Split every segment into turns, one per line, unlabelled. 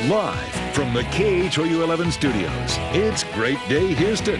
Live from the KHOU11 studios, it's Great Day Houston.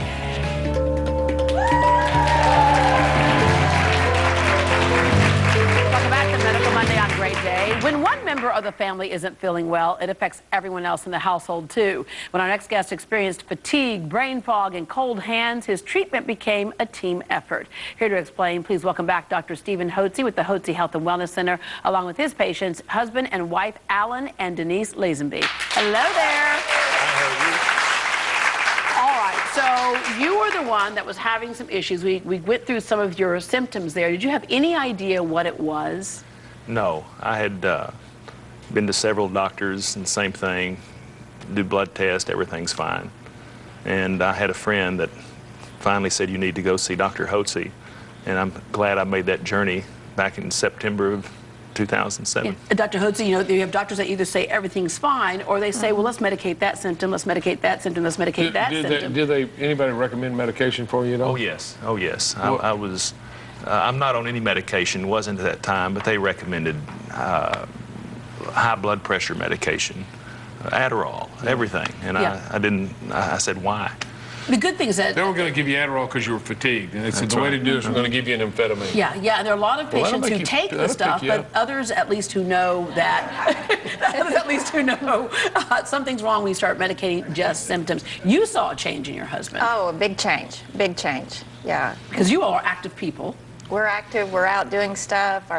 Welcome back to Medical Monday on Great Day. When one member of the family isn't feeling well, it affects everyone else in the household too. When our next guest experienced fatigue, brain fog, and cold hands, his treatment became a team effort. Here to explain, please welcome back Dr. Stephen Hotze with the Hotze Health and Wellness Center, along with his patients, husband and wife, Alan and Denise Lazenby. Hello there. All right, so you were the one that was having some issues. We went through some of your symptoms there. Did you have any idea what it was?
No, I had been to several doctors and same thing, do blood test, everything's fine. And I had a friend that finally said, you need to go see Dr. Hotze. And I'm glad I made that journey back in September of 2007.
Yeah. Dr. Hotze, you know, you have doctors that either say everything's fine, or they say, well, let's medicate that symptom, let's medicate that symptom, let's medicate that symptom.
Did anybody recommend medication for you at all?
Oh, yes. Oh, yes. I'm not on any medication, wasn't at that time, but they recommended high blood pressure medication, Adderall, everything. And I said, why?
The good thing is that
they were going to give you Adderall because you were fatigued. And they said, the way to do it is we're going to give you an amphetamine.
Yeah, and there are a lot of patients who take the stuff, but others at least who know that, others at least who know something's wrong when you start medicating just symptoms. You saw a change in your husband.
Oh, a big change, yeah.
Because you all are active people.
We're active, we're out doing stuff.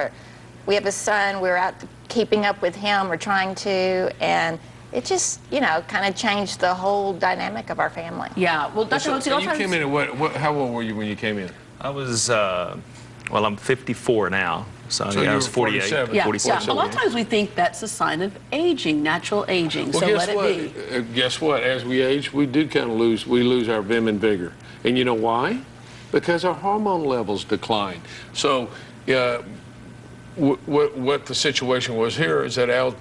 We have a son, we're out keeping up with him, we're trying to, and it just, you know, kind of changed the whole dynamic of our family.
Yeah, well, Dr. Hotze,
you came in at how old were you when you came in?
I was, well, I'm 54 now, so I was 48.
47.
Yeah,
47.
A lot of times we think that's a sign of aging, natural aging,
Well,
so let it be.
Guess what? As we age, we do kind of lose our vim and vigor. And you know why? Because our hormone levels decline. So what the situation was here is that our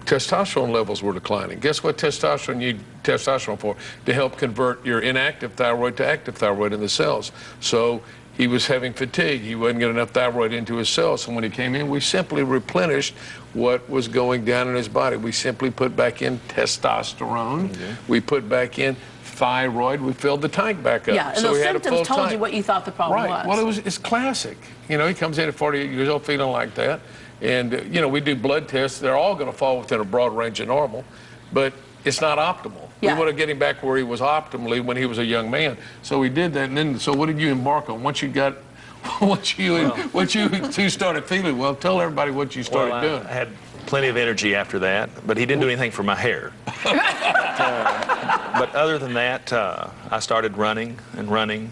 testosterone levels were declining. Guess what testosterone you need testosterone for? To help convert your inactive thyroid to active thyroid in the cells. So he was having fatigue. He wasn't getting enough thyroid into his cells. So when he came in, we simply replenished what was going down in his body. We simply put back in testosterone. Mm-hmm. We put back in thyroid. We filled the tank back up.
Yeah, and
so
those symptoms told you what you thought the problem was.
Right. Well, it's classic. You know, he comes in at 48 years old feeling like that. And, you know, we do blood tests. They're all going to fall within a broad range of normal, but it's not optimal.
Yeah.
We want to get him back where he was optimally when he was a young man. So we did that. And then, so what did you embark on? Once you two started feeling well, tell everybody what you started doing.
I had plenty of energy after that, but he didn't do anything for my hair. But other than that, I started running and running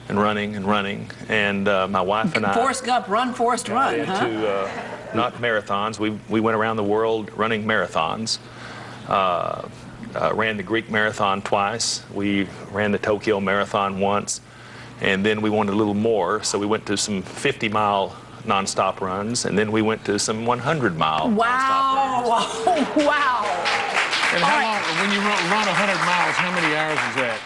and running and running, and my wife and I...
Forrest Gump, run, Forrest, run, huh?
To, not marathons. We went around the world running marathons. Ran the Greek marathon twice. We ran the Tokyo marathon once, and then we wanted a little more, so we went to some 50-mile nonstop runs, and then we went to some 100-mile nonstop runs.
Wow!
And how long, when you run 100 miles, how many hours is that?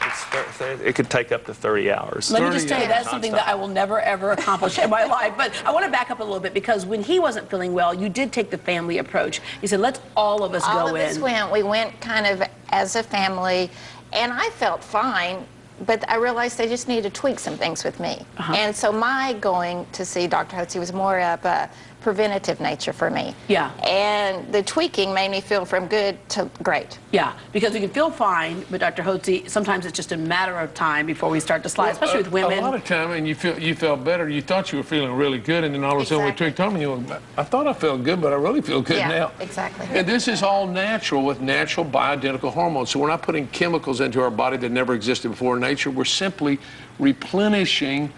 It could take up to 30 hours.
Let me just tell you, that's something that I will never, ever accomplish in my life. But I want to back up a little bit, because when he wasn't feeling well, you did take the family approach. You said, let's all of us go in.
All of us went. We went kind of as a family, and I felt fine, but I realized they just needed to tweak some things with me. And so my going to see Dr. Hotze was more of a preventative nature for me.
Yeah.
And the tweaking made me feel from good to great.
Yeah, because we can feel fine, but Dr. Hotze, sometimes it's just a matter of time before we start to slide, especially with women.
A lot of time, and you felt better. You thought you were feeling really good, and then all of a sudden we tweaked on you. I thought I felt good, but I really feel good now.
Exactly.
And this is all natural with natural bioidentical hormones. So we're not putting chemicals into our body that never existed before in nature. We're simply replenishing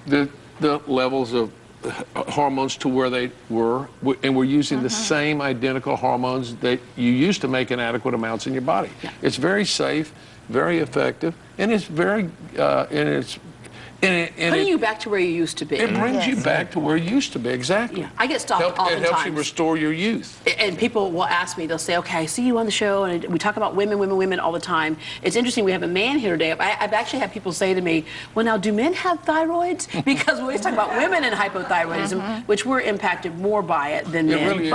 the levels of hormones to where they were, and we're using the same identical hormones that you used to make in adequate amounts in your body. Yeah. It's very safe, very effective, and it's very
putting you back to where you used to be.
It brings you back to where you used to be, exactly.
Yeah. I get stopped all the time.
It helps you restore your youth.
And people will ask me, they'll say, okay, I see you on the show, and we talk about women, women, women all the time. It's interesting, we have a man here today. I've actually had people say to me, well, now, do men have thyroids? Because we always talk about women in hypothyroidism, which we're impacted more by it than men.
It really is.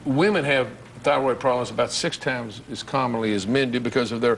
Women have thyroid problems about 6 times as commonly as men do because of the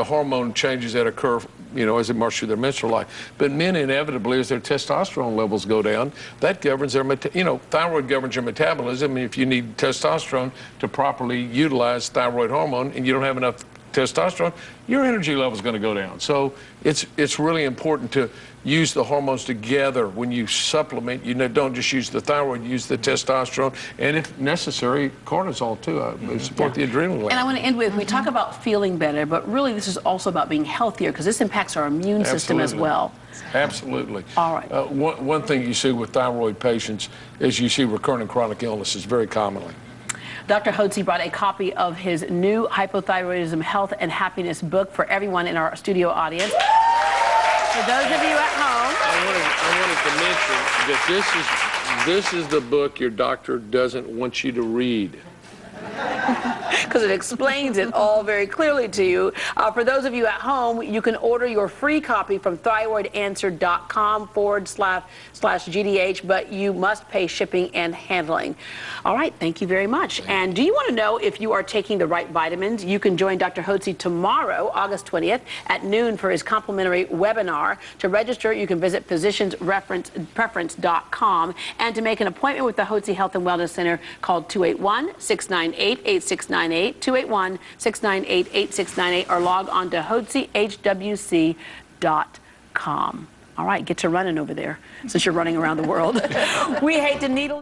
hormone changes that occur, as they march through their menstrual life. But men inevitably, as their testosterone levels go down, that governs their, thyroid governs your metabolism. And if you need testosterone to properly utilize thyroid hormone and you don't have enough testosterone, your energy level is going to go down. So it's really important to use the hormones together. When you supplement, don't just use the thyroid, use the testosterone, and if necessary, cortisol too. Support the adrenal gland.
And I want to end with, we talk about feeling better, but really this is also about being healthier, because this impacts our immune system as well.
Absolutely.
All right.
One thing you see with thyroid patients is you see recurrent and chronic illnesses very commonly.
Dr. Hotze brought a copy of his new Hypothyroidism Health and Happiness book for everyone in our studio audience. For those of you at home,
I wanted to mention that this is the book your doctor doesn't want you to read.
because it explains it all very clearly to you. For those of you at home, you can order your free copy from thyroidanswer.com/GDH, but you must pay shipping and handling. All right, thank you very much. And do you want to know if you are taking the right vitamins? You can join Dr. Hotze tomorrow, August 20th at noon for his complimentary webinar. To register, you can visit physicianspreference.com. And to make an appointment with the Hotze Health and Wellness Center, call 281-698-8698, 281-698-8698, or log on to hotzehwc.com. All right, get to running over there since you're running around the world. We hate to needle